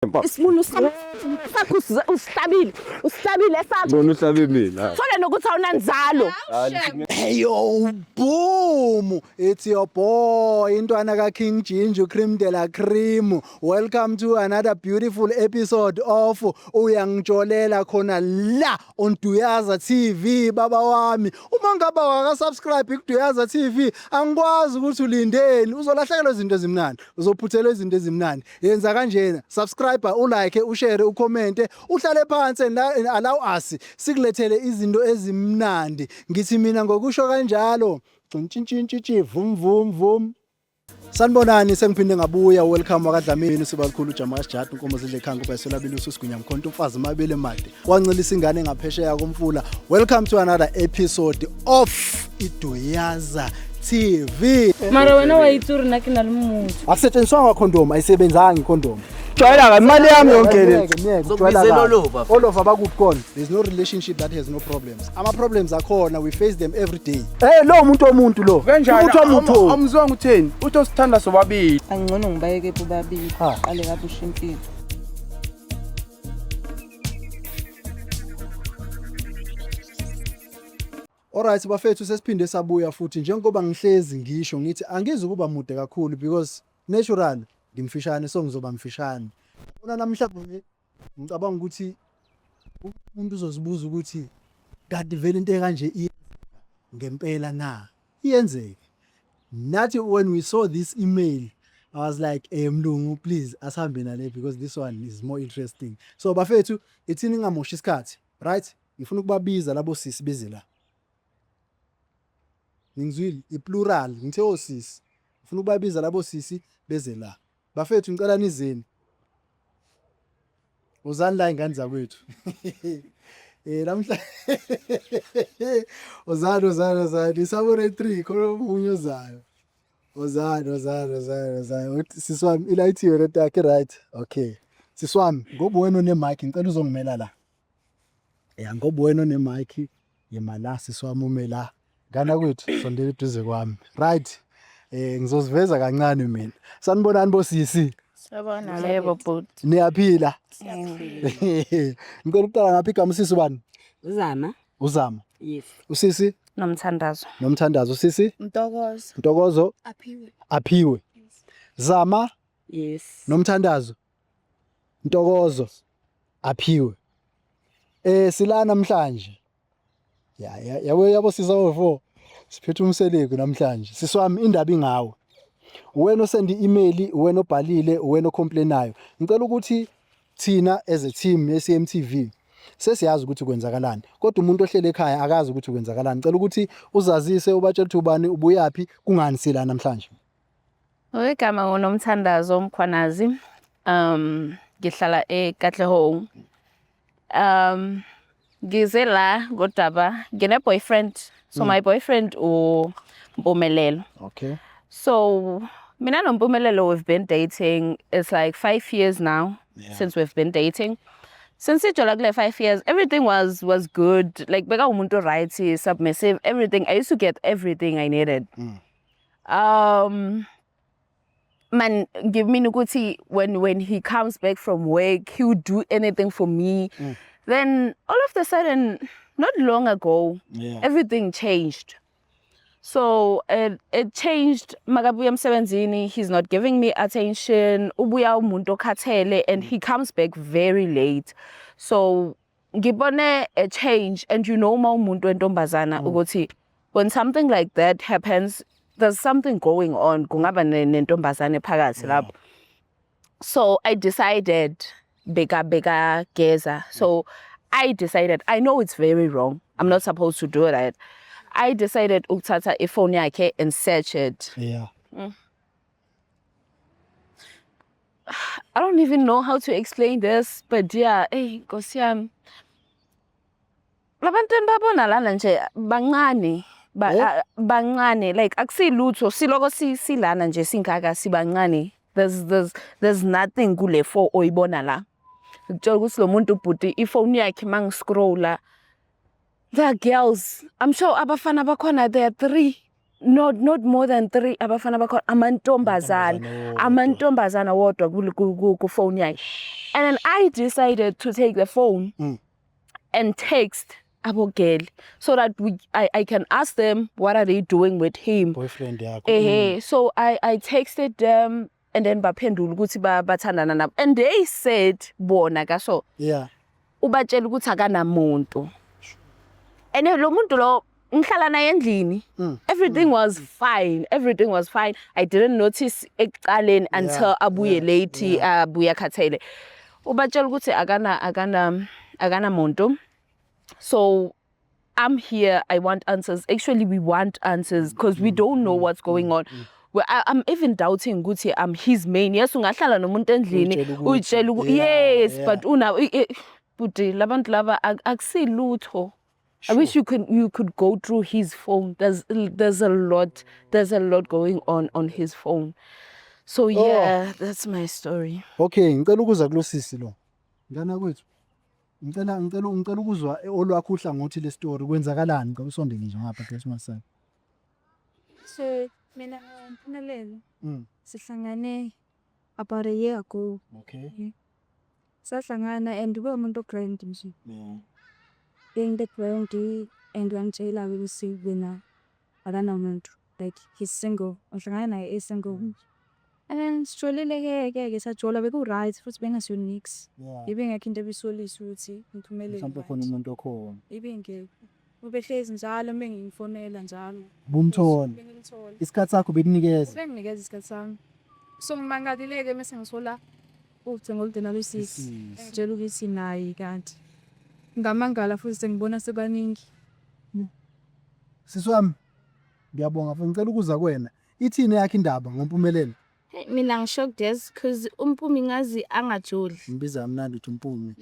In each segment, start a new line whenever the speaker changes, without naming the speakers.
Isibunu sakho ustabile sakho.
Bona uhlabe mina.
Sola nokuthi awunanzalo.
Yo, boom! It's your boy, Intwana ka King Jinju, Cream de la Cream. Welcome to another beautiful episode of Uyangijolela khona la on Duyaza TV, baba wami. Uma ngaba wakasubscribe kuDuyaza TV, angikwazi ukuthi ulindeni, uzolahlekelwa izinto ezimnandi, uzophuthelwa izinto ezimnandi. Yenza kanjena, subscribe, ulike, ushare, ucommente, uhlale phansi and allow us sikulethele izinto ezimnandi. Ngithi mina ngokusho kanjalo ntshintshintshi vum vum vum. Sanibonani, sengiphinde ngabuya. Welcome wakadlamini sibakhulu Jamas Jat Nkomozi nje khanga ubesela bilusu sigunya mkhonto umfazi mabele made wancilisa ingane ngaphesheya komfula. Welcome to another episode of iDuyaza TV.
Mara wena wayitsuri nakina lumuntu.
Akusetshenziswanga condom, ayisebenzanga icondom.
Jwayela imali yami yonke le.
All of abakuphi khona. There's no relationship that has no problems. Ama problems akhona, we face them every day.
Lo umuntu lo.
Umuntu omuntu.
Amzwanga utheni? Uthi osithanda sobabili.
Angcono ngibayeke bobabili. Qale kabusha impilo.
Alright bafethu sesiphinde sabuya futhi njengoba ngihlezi ngisho ngithi angizukuba mude kakhulu because natural ngimfishane so ngizoba mfishane. Una namhlanje ngicabanga ukuthi umuntu uzozibuza ukuthi kanti vele into kanje ngempela na iyenzeke. Nathi when we saw this email I was like mlungu please asihambe nale because this one is more interesting. So bafethu ithini ngamoshi isikhathi, right? Ngifuna ukubabiza labo sisi bezela. Ngizwile iplural ngithe osisi. Ngifuna ukubabiza labo sisi bezela. Bafethu ngicela nizeni. Uzani la ingane zakwethu. Namhla Ozani Sabore 3 khona umunyo zayo. Ozani siswami ilayithiwe lento yakhe right. Okay. Siswami ngoba wena one mic ngicela uzongimela la. Ngoba wena one mic yemala siswami umela. Ngana kwethu sondela eduze kwami. Right. Ngizoziveza kancane mina. Sanibonani bosisi.
Sabona lebo bhuti.
Niyaphila?
Siyaphila.
Ngicela ukuqala ngaphi igama usisi bani? Uzama.
Yes.
Usisi?
Nomthandazo.
Usisi? Ntokozo. Aphiwe. Zama?
Yes.
Nomthandazo. Ntokozo. Aphiwe. Sila namhlanje. Yabo sisa wo4. Siphethe umseleko namhlanje. Siswami indaba ingawe. Wena osendi email, wena obhalile, wena ocomplainayo. Ngicela ukuthi thina as a team ye-CMTV sesiyazi ukuthi kwenzakalani. Kodwa umuntu ohlele ekhaya akazi ukuthi kwenzakalani. Ngicela ukuthi uzazise ubatshela ukuthi ubani ubuyapi kungani sila namhlanje.
Oyegama uNomthandazo Mkhwanazi. Ngihlala eKatlehong. Ngize la godaba ngine boyfriend. So my boyfriend uMpumelelo.
Okay.
So mina noMpumelelo we've been dating. It's like 5 years now since we've been dating. Since it like 5 years, everything was good. Like beka umuntu right, submissive, everything. I used to get everything I needed. Man, give me nukuti when he comes back from work, he would do anything for me. Then all of a sudden, not long ago, everything changed. So it changed. Magabuya msebenzini, he's not giving me attention. Ubuya umuntu okhathele, and he comes back very late. So ngibone a change, and you know ma umuntu wentombazana ukuthi when something like that happens, there's something going on. Kungaba nentombazane phakathi lapho. So I decided beka geza. So I decided, I know it's very wrong. I'm not supposed to do that. I decided ukuthatha ifoni yakhe and search it.
Yeah.
I don't even know how to explain this, but yeah, Nkosi yami. Labantwana babona lana nje bancane like akusilutho siloko silana nje singaka sibancane. There's nothing kule for oyibona la. Ngitshela ukuthi lo muntu ubhuti ifoni yakhe mangiscrolla. The girls, I'm sure abafana bakhona, there are 3. not more than 3 abafana bakhona amantombazana wodwa ku phone yakhe. And then I decided to take the phone and text abogel so that I can ask them what are they doing with him.
Boyfriend yakho.
So I texted them and then baphendula ukuthi bathandana nabo, and they said bona kaso ubatshela ukuthi akanamuntu. And lo muntu lo ngihlala naye endlini. Everything was fine. I didn't notice ekuqaleni until abuye late, abuya khathele. Ubatshela ukuthi akana muntu. So I'm here. I want answers. Actually, we want answers because we don't know what's going on. Well, I'm even doubting ukuthi I'm his main. Yes, ungahlala nomuntu endlini uyitshela yes, but buti labantu laba akusilutho. I wish you could go through his phone. There's a lot going on his phone. So yeah, that's my story.
Okay, ngicela ukuza kulosisi lo. Ngana kwethu. Ngicela ukuzwa olwakho uhlangothi le story kwenzakalani ngoba usondele nje ngapha Christmas side.
So mina Mpumelelo sihlangane about a year ago.
Okay.
Sahlangana and ube umuntu grand nje. In the ground and wangitshela ukuthi wena akanamuntu, like he's single. Uhlangana naye is single. And then sijolile ke sajola beku right futhi bengasiyo nix. Ibe ngekho into ebisolisa ukuthi Mpumelelo.
Mhlawumbe khona umuntu okhona.
Ibe ngeke. Ubehlezi njalo mengifonela njalo.
Bumthola. Isikhathi sakho bekunikeza.
Benginikeza isikhathi sami. So ngimangalileke mase ngisola ucingo oludena lwesisi. Ngitshela ukuthi nayi kanti. Ngamangala futhi sengibona sebaningi.
Siswami ngiyabonga futhi ngicela ukuza kuwena. Ithini yakhe indaba ngoMpumelelo?
Mina ngishocked yes because uMpumi ngazi angajoli.
Ngibiza mnandi uthi uMpumi.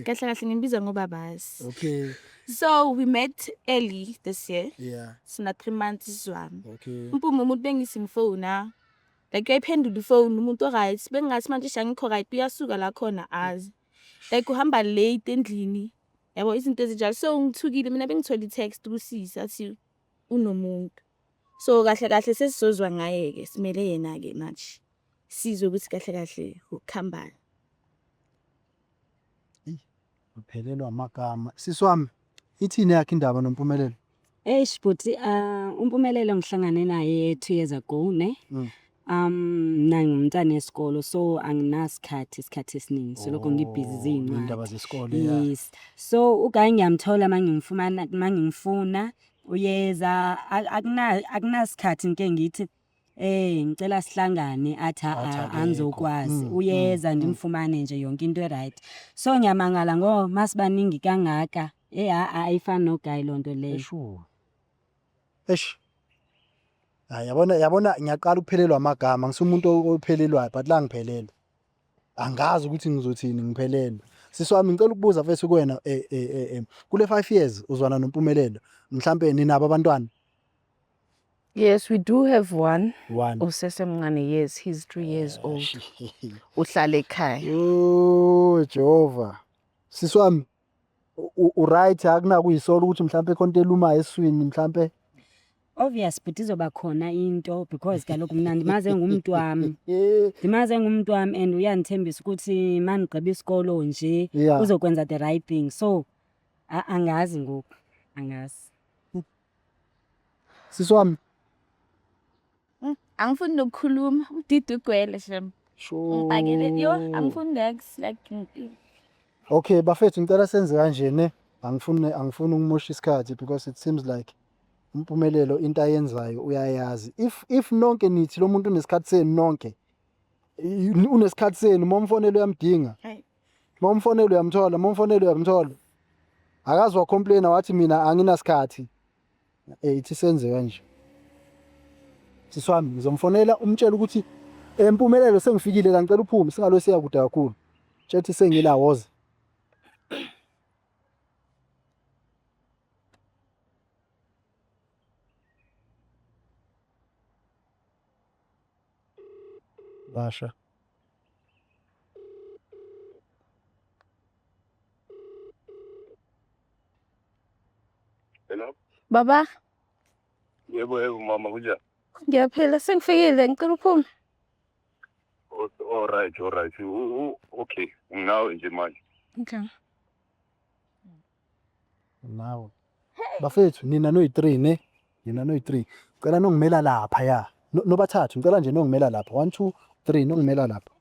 Kahle ngimbiza ngoba basi.
Okay.
So we met early this year.
Yeah.
Sina 3 months iswami.
Okay.
uMpumi umuntu bengisimfona. Like uyayiphendula ifone umuntu oright bengathi manje shangikho right uyasuka la khona azi. Like uhamba late endlini. Yabo izinto ezinjalo. So ngithukile mina bengithola i-text kusisa athi unomuntu. So kahle sesizozwa ngaye ke simele yena ke manje. Sizwe ukuthi kahle ukukhambana.
Uphelelwa amagama. Siswami ithini yakhe indaba noMpumelelo?
Buti uMpumelelo ngihlangane naye 2 years ago ne. Mina ngumntana esikolo so anginasikhathi esiningi so lokho ngibhizi zincwadi.
Indaba zesikole
yes. So ugayi ngiyamthola mangingifuna uyeza akunasikhathi nke ngithi ngicela sihlangane athi anzokwazi uyeza ndimfumane nje yonke into right. So ngiyamangala ngo masibaningi kangaka ayifani nogayi lonto leyo.
Sure. Yabona ngiyaqala ukuphelelwa amagama ngisumuntu ophelelwayo but la ngiphelelwa. Angazi ukuthi ngizothini ngiphelelwa. Siswami ngicela ukubuza mfethu kuwena kule 5 years uzwana noMpumelelo mhlambe ninabo abantwana?
Yes, we do have one.
Usesemncane,
yes, he's 3 years old. Uhlala ekhaya.
Oh Jehova. Siswami right akuna kuyisolo ukuthi mhlambe konke eluma eswini mhlambe.
Obvious but izoba khona into because kaloku mina ndimaze ngumuntu wami. Ndimaze ngumuntu wami and uyandithembisa ukuthi manigqiba isikolo nje uzokwenza the right thing. So angazi ngoku. Angazi.
Siswami
Angifuni nokukhuluma udidi ugwele shem. Ngibhakele yo angifuni next like.
Okay bafethu ngicela senze kanje ne. Angifuni ukumosha isikhathi because it seems like uMpumelelo into ayenzayo uyayazi. If nonke nithi lo muntu unesikhathi senu nonke. Unesikhathi senu momfonelo uyamdinga. Momfonelo uyamthola. Akazwa complain wathi mina anginasikhathi. Ithi senze kanje. Siswami ngizomfonela umtshela ukuthi Mpumelelo sengifikile la ngicela uphume singalo siya kude kakhulu. Tshethi sengila woza. Basha.
Hello?
Baba,
Yebo mama kunjani?
Ngiyaphila sengifikile ngicela uphume.
All right. Okay. Nginawe nje manje.
Okay.
Nawe. Bafethu nina noyi3 ne? Nina noyi3. Cela nongimela lapha ya. Nobathathu ngicela nje nongimela lapha. 1 2 3 nongimela lapha.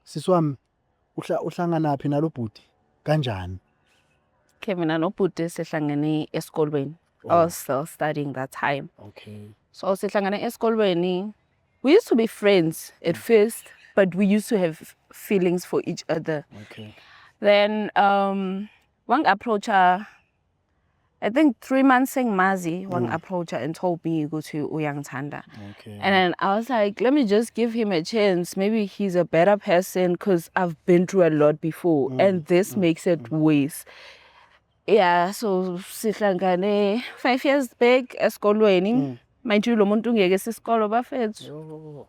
Siswami uhlangana phi nalobhuti? Kanjani?
Okay, mina nobhuti sihlangene esikolweni. I was still studying that time.
Okay.
So sihlangene esikolweni. We used to be friends at first, but we used to have feelings for each other.
Okay.
Then one approacher, I think 3 months mazi, one approacher and told me go to uyangithanda.
Okay.
And then I was like, let me just give him a chance. Maybe he's a better person because I've been through a lot before, and this makes it worse. Yeah, so sihlangane 5 years back esikolweni. Mind you, lo muntu ngeke sisikolo bafethu.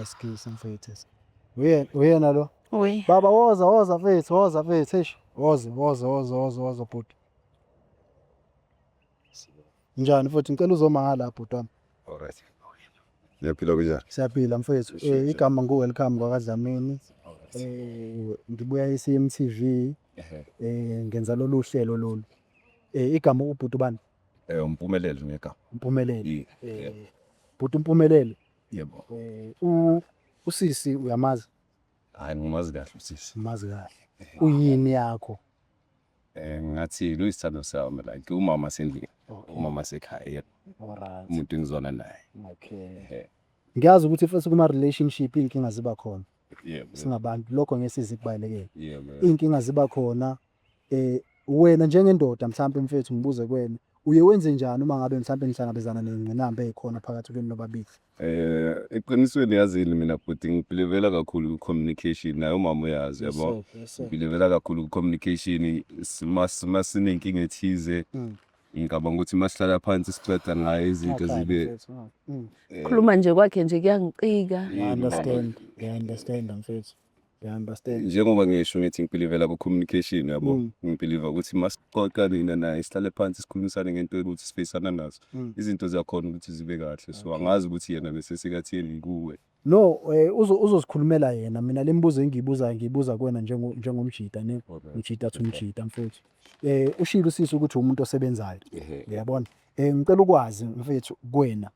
Skills mfethu. Uyena lo?
Oy.
Baba woza mfethu, eish. Woza bhuti. Njani futhi ngicela uzomangala bhuti wami.
All right. Ngiyaphila kunjani?
Siyaphila mfethu. Igama welcome kwaKazamini. Ngibuya eCMTV. Ngenza lolu hlelo lolu. Igama ubhuti bani?
Umpumelelo ngeka.
Umpumelelo. Bhuti Umpumelelo.
Yebo.
Usisi uyamazi?
Hayi ngimazi kahle usisi.
Umazi kahle. Uyini yakho?
Ngathi luyisithando sami like umama sendlini. Umama sekhaya.
Alright.
Umuntu engizona naye.
Okay. Ngiyazi ukuthi futhi kuma relationship inkinga ziba khona.
Yebo.
Singabantu lokho ngesizi kubalekile.
Yebo.
Inkinga ziba khona wena njengendoda mhlambe mfethu ngibuze kuwena uye wenze njani uma ngabe mhlambe nihlangabezana nengcinamba ezikhona phakathi kwenu nobabili?
Eqinisweni yazini mina futhi ngibelevela kakhulu ku communication nayo umama uyazi yabo. Ngibelevela kakhulu ku communication masinenkinga ethize. Ngicabanga ukuthi masihlala phansi siceda ngayo izinto zibe
Khuluma nje kwakhe nje kuyangicika.
I understand mfethu. I understand.
Njengoba ngisho ngithi ngibelevela ku communication yabo. Ngibelieve ukuthi masixoxa nina naye sihlale phansi sikhulumisane ngento ukuthi sifeyisana nazo. Izinto ziyakhona ukuthi zibe kahle. So angazi ukuthi yena bese sikathini kuwe.
No, uzosikhulumela yena. Mina lembuzo engiyibuza kuwena njengomjida ne. Umjida thumjida mfethu. Ushilo usisi ukuthi umuntu osebenzayo. Uyabona? Ngicela ukwazi mfethu kuwena.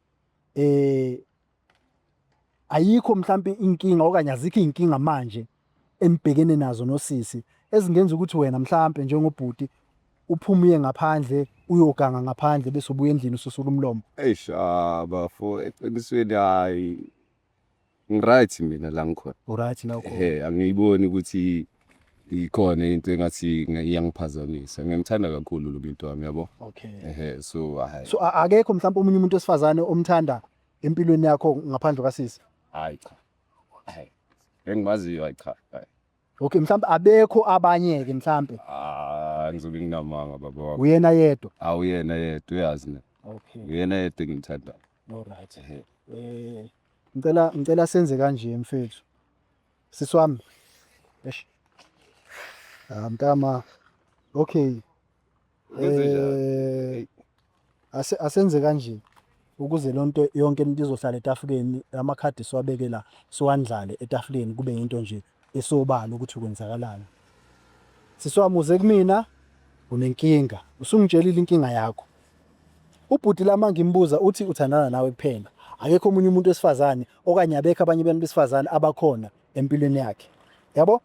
Ayikho mhlambe inkinga okanye azikho inkinga manje enibhekene nazo nosisi ezingenza ukuthi wena mhlambe njengobhuti uphumuye ngaphandle uyoganga ngaphandle bese ubuye endlini ususula umlomo?
Bafo eqinisweni hayi ngiright mina la ngikhona.
Alright la ukhona.
Angiyiboni ukuthi ikhona into engathi iyangiphazamisa. Ngimthanda kakhulu lo muntu wami yabo.
Okay.
So
akekho mhlambe umunye umuntu osifazane omthanda empilweni yakho ngaphandle kasisi?
Hayi cha. Hayi. Engimaziyo hayi cha.
Okay, mhlambe abekho abanye ke mhlambe?
Ngizobe nginamanga baba wami.
Uyena yedwa?
Uyena yedwa uyazi na.
Okay.
Uyena yedwa ngimthanda.
Alright. Ngicela senze kanje mfethu. Siswami. Eish. Mntama. Okay. Asenze kanje ukuze lonto yonke into izohlala etafuleni, amakhadi siwabeke la siwandlale etafuleni kube into nje esobala ukuthi kwenzakalani. Siswamuze kumina unenkinga, usungitshelile inkinga yakho. Ubhuti lama ngimbuza uthi uthandana nawe kuphela. Akekho omunye umuntu wesifazane okanye abekho abanye abantu besifazane abakhona empilweni yakhe. Yabo?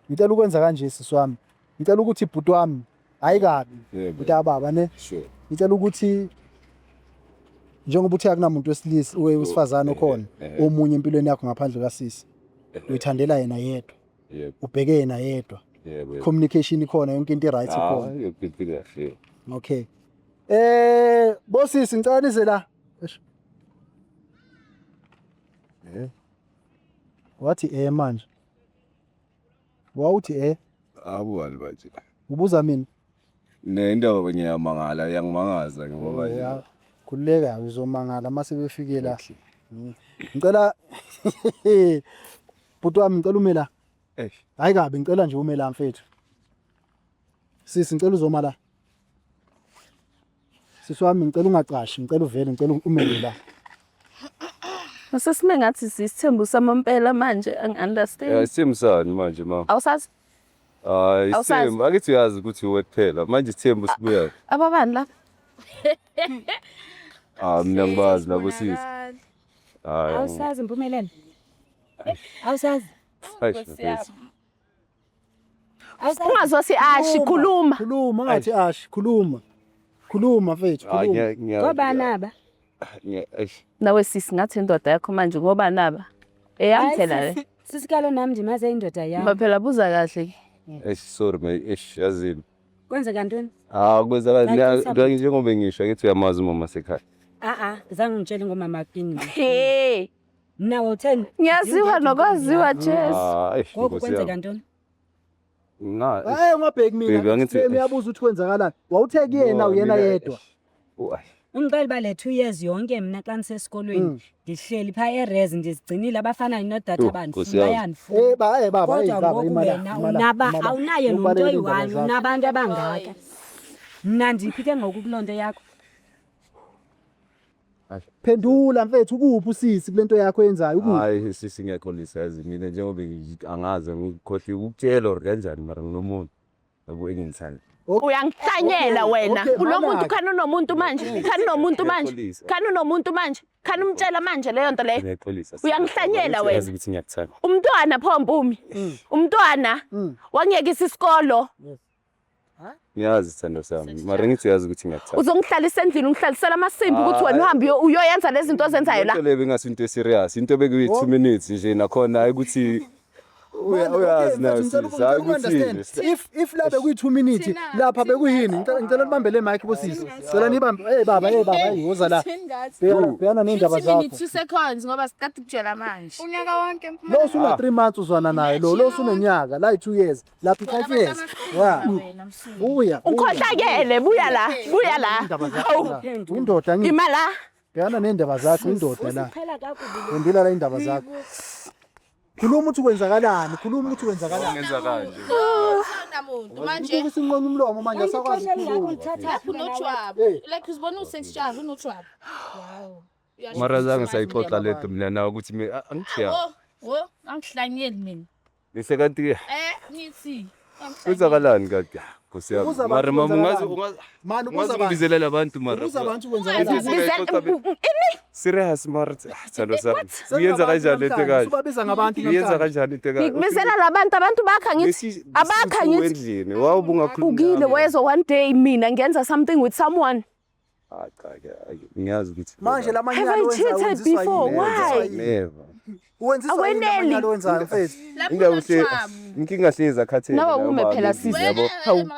Ngicela ukwenza kanje siswami. Ngicela ukuthi ibhuti wami hayi kabi. Utababa ne?
Sure.
Ngicela ukuthi njengoba uthi akunamuntu wesilisa wesifazane okhona omunye empilweni yakho ngaphandle kasisi. Uyithandela yena yedwa.
Yebo.
Ubheke yena yedwa.
Yebo.
Communication ikhona yonke into right ikhona.
Yonke into kahle.
Okay. Bosisi ngicela nize la. Wathi manje. Wawuthi
Abuwali bathi.
ubuza mina.
Nendaba ngiyamangala yangimangaza ngoba
Ya khuleka uzomangala mase befike la. Ngicela bhuti wami ngicela ume la. Hayi kabi ngicela nje ume la mfethu. Sisi ngicela uzoma la. Sisi wami ngicela ungacashi, ngicela uvele, ngicela umele la.
Masasime ngathi sisithembu samampela manje angi-understand.
Isemsani manje ma?
Awusazi?
Hayi
Awusazi?
isembu akithi uyazi ukuthi uwe kuphela manje ithembu sibuya.
Ababani la?
Mina ngibazi labo sisi. Hayi.
Awusazi Mpumelelo? Awusazi?
Ungazosi ashi khuluma.
Khuluma ngathi ashi, khuluma. Khuluma mfethu, khuluma.
Ngoba naba?
Nawe sisi ngathi indoda yakho manje ngoba naba. Eyamthela le.
Sisikalo nami nje maze indoda yami.
Maphela buza kahle.
Sorry man, yazini.
Kwenze kantoni?
Kwenza njengoba ngisho akithi uyamazi umama sekhaya.
Zange ngitshele ngomama kini.
Hey.
Nawo 10.
Ngiyaziwa nokwaziwa Jess.
Ngoku kwenze kantoni?
Hayi ungabheki mina. Uyabuza ukuthi kwenzakalani. Wawuthe kuyena uyena yedwa.
Ungicela bale 2 years yonke mina xa nisesikolweni ngihleli pha erez ndizigcinile abafana nodata abantu bayani.
Baba
unaba awunaye nomuntu oyi-1 unabantu abangaka. Mina ndiphike ngokukulonto yakho.
Phendula mfethu ukuphi usisi kulento yakho yenzayo ukuphi?
Hayi sisi ngiyakholisa yazi mina njengoba angaze ngikhohle ukutshela or kanjani mara nginomuntu yabo engingithanda.
Uyangihlanyela wena. Unomuntu khani unomuntu manje. Khani unomuntu manje. Khani unomuntu manje. Khani umtshela manje leyo nto leyo.
Ngiyakholisa.
Uyangihlanyela wena.
Yazi ukuthi ngiyakuthanda.
Umntwana pho Mpumi. Umntwana wangiyekisa isikolo.
Ngiyazi isithando sami mara ngithi yazi ukuthi ngiyakuthanda.
Uzongihlalisa endlini ungihlalisela amasimbi ukuthi wena uhambe uyoyenza lezi zinto ozenzayo la.
Into leyo bengasinto serious. Into bekuyi 2 minutes nje nakhona ukuthi uyazi nayo hayi ukuthi
if la bekuyi 2 minutes lapha bekuyini ngicela libambe le mic bosisi cela nibambe baba woza la bhekana nendaba zakho
2 seconds ngoba sikade kutshela manje unyaka wonke
lo usuna 3 months uzwana naye lo usunonyaka la 2 years lapha 5 years buya
ukhohlakele buya la
indoda ngithi
imala
bhekana nendaba zakho indoda la ndila la indaba zakho khuluma ukuthi kwenzakalani
ngenza kanje
namuntu manje
usinqona umlomo manje asakwazi
unotshwaba like uzibona usexjava unotshwaba
mara zange sayixoxa lethu mina nawe ukuthi angithiya
angihlanyeli mina
nisekanti
nithi
kwenzakalani kade Nkosi yami mara mama ungazibizelela abantu mara
uza abantu kwenzakalani
serious mara thando sami uyenza kanjani lento kanje
ubabiza ngabantu
uyenza kanjani lento kanje
ngibizela abantu bakha ngithi abakha ngithi
endlini wawubungakhuluma
ugile wezo one day mina ngiyenza something with someone
ngiyazi ukuthi
manje lamanyalo
have I cheated before why
never
wenzisa lamanyalo wenzayo mfethu
inkinga hleza khathele
nawe ume phela sisi
yabo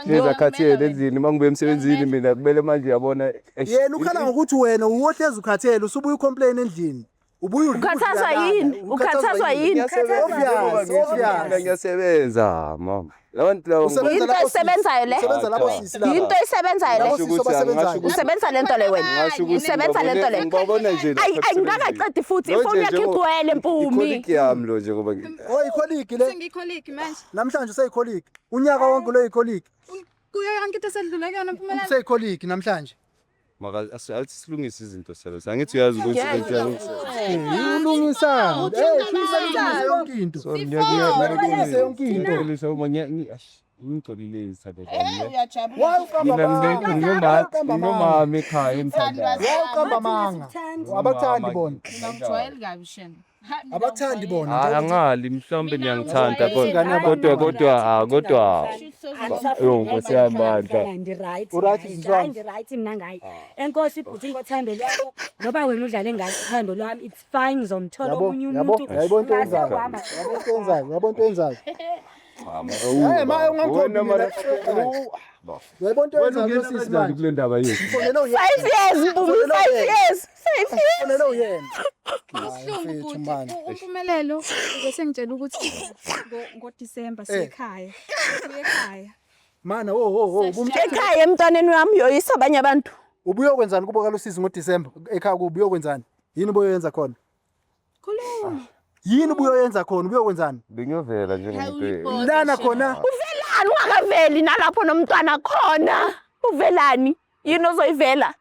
hleza khathele endlini mangibuye emsebenzini mina kumele manje yabona
yena ukhala ngokuthi wena uwohleza ukhathele usubuye ucomplain endlini ubuye
ukhathazwa yini
ngiyasebenza mama labantu labo
into esebenzayo le
usebenza labo sisi laba
into esebenzayo le usebenza lento le wena usebenza lento le
ngibabona nje
ayingakaqedi futhi ifoni yakhe igcwele Mpumi
ikoliki yami lo nje ngoba
ikoliki le
sengikoliki manje
namhlanje useyikoliki unyaka wonke lo ikoliki
kuyo yonke into esedlule kuyona Mpumelelo
useyikoliki namhlanje
maka asithi silungise izinto selo sangithi uyazi ukuthi into yangisa
ulungisa ulungisa yonke into
ngiyakuyeza
yonke into
ngilisa uma ngitholile isithando sami
wawuqamba
nginomama ekhaya emthandayo
wawuqamba manga abakuthandi bona
ngijwayele kabi shena
abakuthandi bona
angali mhlawumbe niyangithanda kodwa Nkosi yami bandla
right mina ngayi enkosi ibhuti ngothembele yakho noba wena udlale ngayo uthando lwami it's fine ngizomthola omunye umuntu
yabona into yenzayo ma ungangikhombela yabona into yenzayo sisi la
kule ndaba yethu
5 years Mpumi 5 years
fonelo yena
Umpumelelo bese ngitshela ukuthi ngoDisemba siyekhaya
mana
ekhaya emntwaneni wami yoyisa abanye abantu
ubuye kwenzani kubo kaLusizi ngoDisemba ekhaya kubuye kwenzani yini boyenza khona
khuluma
Yini ubuyoyenza khona ubuyokwenzani?
Bengiyovela njengomuntu.
Lana khona
Uvelani ungakaveli nalapho nomntwana khona. Uvelani? Yini ozoyivela?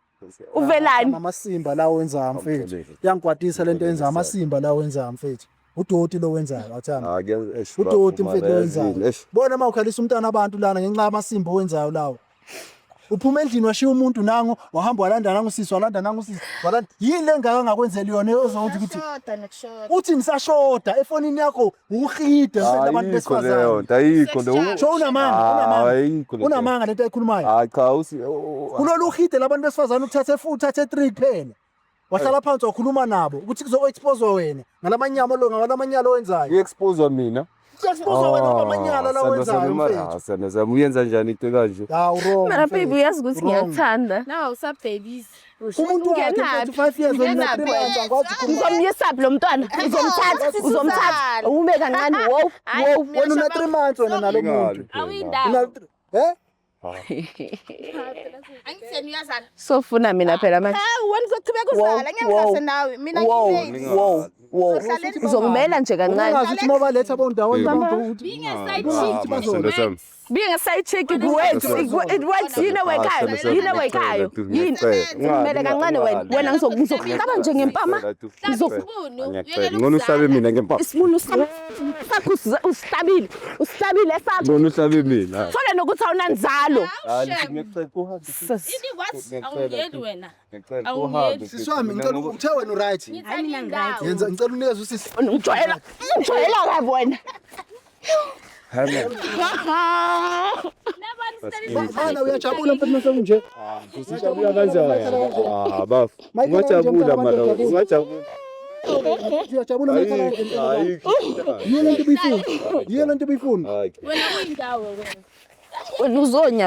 Uvelani?
amasimba lawo wenzayo mfethu. Yangikwatisa lento yenza amasimba lawo wenzayo mfethu. Udoti lo wenzayo athanda. Udoti mfethu lo wenzayo. Bona mawukhalisa umntana abantu lana ngenxa yamasimba owenzayo lawo. Uphuma endlini washiya umuntu nango wahamba walanda nangu sisi walanda nangu sisi walanda yini lengaka ngakwenzela yona ozothi ukuthi uthi nisashoda efonini yakho ukhide labantu besifazana
ayikho leyo.
Sho unamanga lento ayikhulumayo.
Hayi cha
Kulolu khide labantu besifazana uthathe 3 kuphela. Wahlala phansi wakhuluma nabo ukuthi kuzo-expose wena ngalamanyalo wenzayo.
Ngi-expose mina.
Kuzo-expose wena ngamanyala la wenzayo mfethu.
Sana uyenza njani into kanje?
Hawu wrong.
Mara baby uyazi ukuthi ngiyakuthanda.
Naw usababies.
Umuntu wakhe 5 years wena 3 months angwazi
Uzomyesaphi lo mntwana? Uzomthatha. Ume kancane. Wow.
wena una 3 months wena nalo muntu.
Awuyindawo. Angitheni uyazana.
Sofuna mina phela manje.
Wena uzoqhubeka uzala ngiyangase nawe. Mina
Wow. Uzongimela nje kancane.
Ungazi ukuthi mabaletha bondawonye
being a side chick.
Being a side chick it works yini wekayo yini kumele kancane wena ngizokuhlaba nje ngempama
Ngona uhlabe mina ngempama.
isibunu sakho ustabile sakho
Ngona uhlabe mina.
thole nokuthi awunanzalo
Ini what? Awuyeli wena.
Siswami ngicela uthe wena right.
Hayi mina ngithi.
Yenza ngicela unikeze usisi.
ngijwayela kabi wena
Bafana uyajabula mfethu mase kunje.
Usijabula kanjani? Baf. Ungajabula mara. Ungajabula.
Uyajabula mfethu. Yini lento bifuna?
Wena uyindawo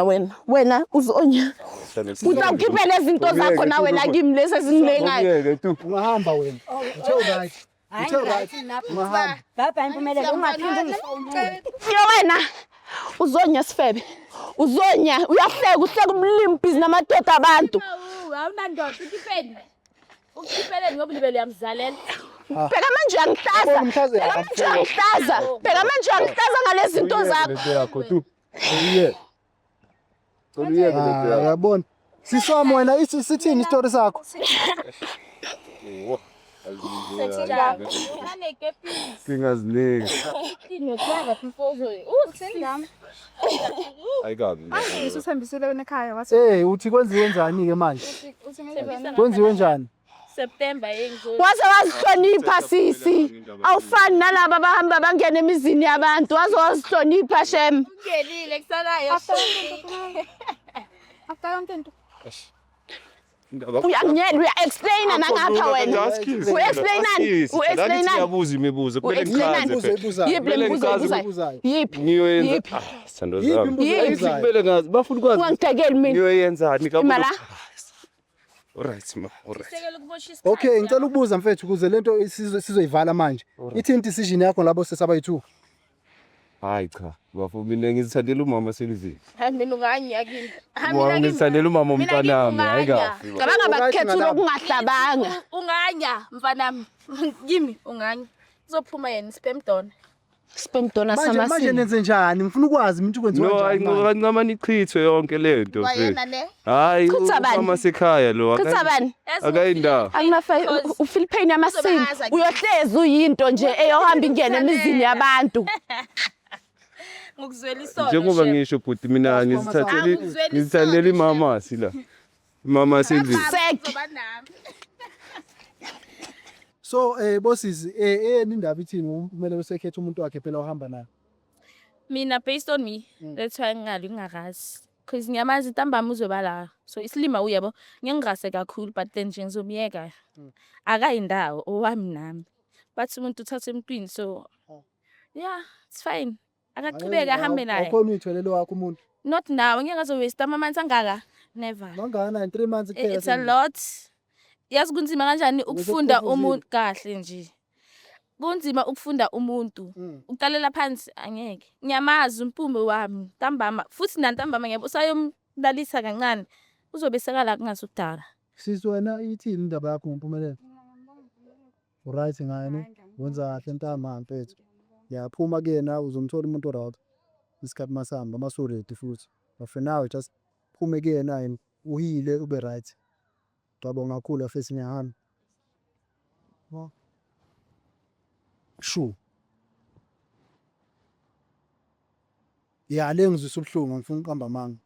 wena.
wena uzonya uzawukhiphela izinto zakho nawe la kimi lesi ezinengayo
Ungahamba wena. Uthe right.
Baba impumelelo ungaphinde ungifonele.
wena uzonya sifebe uzonya uyahleka umlimpizi namadoda abantu
Awunandoda ukipeni. Ukipeleni ngoba libele yamzalela.
phela manje uyangihlaza phela manje uyangihlaza ngalezi zinto zakho
Yabona. Siswami wena isithini story sakho?
Singaziningi. Ayikabi.
Usithembisile wena ekhaya wathi
Uthi kwenziwe njani ke manje? Kwenziwe njani?
September yengizo.
waze wazihlonipha sisi awufani nalabo abahamba bangena emizini yabantu waze wazihlonipha shem
Ungelile kusanayo.
after yonke into.
uya-explaina nangapha wena u-explainani
Uyabuza imibuzo kumele ngichaze.
yiphi le mbuzo yiphi
Ngiyoyenza. Sando zami. Kumele ngazi bafuna ukwazi.
ungangitekeli mina
Ngiyoyenzani
imala
Alright ma, alright.
Sekele ukuboshisa isikhathi.
Okay, ngicela ukubuza mfethu ukuze lento sizoyivala manje. Ithini decision yakho labo sesabayi2?
Hayi cha, bafuna mina ngizithandela umama Silvi.
Mina unganya kimi.
Mina ngizithandela umama umntwanami, hayi kafi.
cabanga bakukhethula okungahlabanga
Unganya mfanami. Kimi unganya. Uzophuma yena spamdona.
spemdona
Manje
samasini
nenze njani? Ngifuna ukwazi ukuthi kwenziwa
No, hayi
njani.
ngokancama nichithwe yonke lento.
Wayena ne.
Hayi,
Chitha bani?
umama sekhaya lo.
kutsabani
Akayindawo.
akunafa uphiliphine amasini uyohlezi uyinto nje eyohamba ingene emizini yabantu
Ngokuzwela isono.
Njengoba ngisho bhuti mina ngizithandela imama sila. Mama Silvi.
So bosses indaba ithini kumele usekhethe umuntu wakhe phela ohamba naye.
Mina based on me, that's why ngingakazi. Cause ngiyamazi intambama uzoba la. So isilima uyabo ngiyangirase kakhulu but then nje ngizomyeka. Akayindawo owami nami. Bathi umuntu uthathe emntwini so yeah, it's fine. Akaqhubeka ahambe naye.
Awukhona uyitholelo wakho umuntu.
Not now, ngeke ngazo waste ama-months angaka. Never.
Mangana 3 months kuphela.
It's a lot. Yazi kunzima kanjani ukufunda umuntu kahle nje. Kunzima ukufunda umuntu. Ukuqalela phansi angeke. Ngiyamazi umpumbe wami, ntambama. Futhi nantambama ngiyabo usayomlalisa kancane. Uzobe sekala kungasudala.
Sisi wena ithini indaba yakho ngompumelelo? Right ngani? wenza kahle ntama mfethu. Yaphuma kuyena uzomthola umuntu oraut. Isikhathi masihamba masuredi futhi. But for now just phume kuyena uhile ube right. Ngiyabonga kakhulu afethu ngiyahamba. Sure. Ya lengizwe ubuhlungu ngifuna uqamba amanga.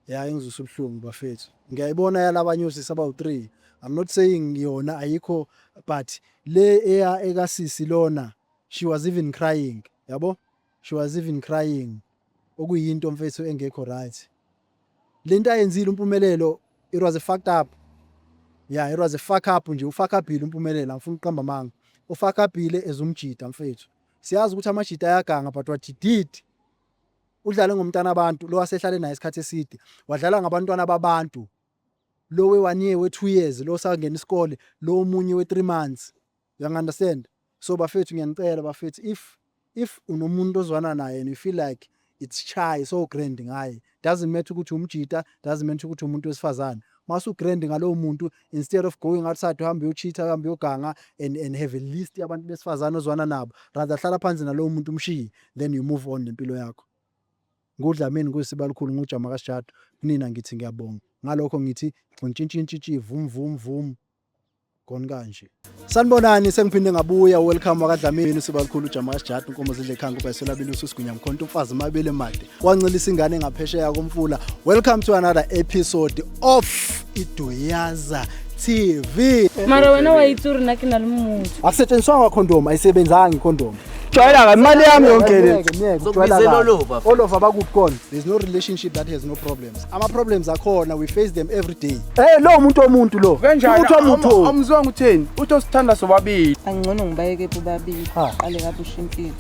Ya ngizwe ubuhlungu bafethu. Ngiyayibona yalabanyusi about 3. I'm not saying yona ayikho but le eya ekasisi lona she was even crying. Yabo? She was even crying. Okuyinto mfethu engekho right. Lento ayenzile umpumelelo it was a fucked up. Yeah, it was a fuck up nje ufuck upile umpumelelo ngifuna uqamba amanga. Ufuck upile ezumjida mfethu. Siyazi ukuthi amajida ayaganga but what he did udlale ngomntana abantu lo wasehlale naye isikhathi eside wadlala ngabantwana babantu lo we1 year we2 years lo sangena isikole lo omunye we3 months you understand so bafethu ngiyanicela bafethu if unomuntu ozwana naye and you feel like it's shy so grand ngaye doesn't matter ukuthi umjita doesn't matter ukuthi umuntu wesifazana masu grand ngalo muntu instead of going outside uhambe uyochita uhambe uyoganga and have a list yabantu besifazana ozwana nabo rather hlala phansi nalo muntu umshiyi then you move on nempilo yakho. Ngudlamini kuyisibalikhulu ngujama kaSjado kunina ngithi ngiyabonga ngalokho ngithi ngintshintshintshi vum koni kanje sanibonani sengiphinde ngabuya welcome wakadlamini sibalikhulu ujama kaSjado inkomo zidle ekhanga ubayisolabile uSigunya mkhonto umfazi mabele made wancilisa ingane ngaphesheya komfula. Welcome to another episode of Idoyaza TV.
Mara wena wayitsuri nakina lumuntu
Akusetshenziswa condom ayisebenzanga icondom.
Jwayela imali yami yonke le.
Olova bakuphi khona? There's no relationship that has no problems. Ama problems akhona we face them every day.
Lo umuntu lo.
Umuntu omuntu.
Amzwanga utheni? Uthi osithanda sobabili.
Angcono ngibayeke bobabili. Qale kabe ushimpilo.